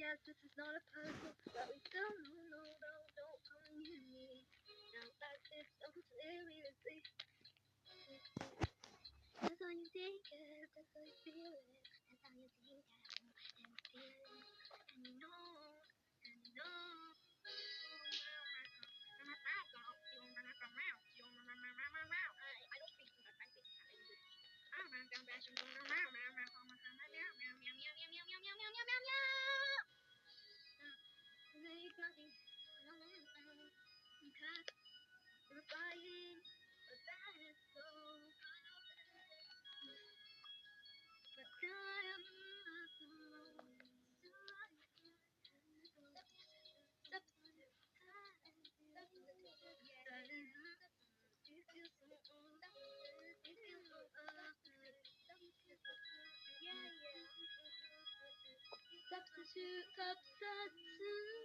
yes, this is not a puzzle, but we still don't communicate. Now that it's so seriously. That's how you take it, that's how you feel it, that's how you think it, and feel it, and you know, and you know. I don't speak English, I speak English. They got me, because we're fighting, but that is so. But still I am alone. Still I am substitute.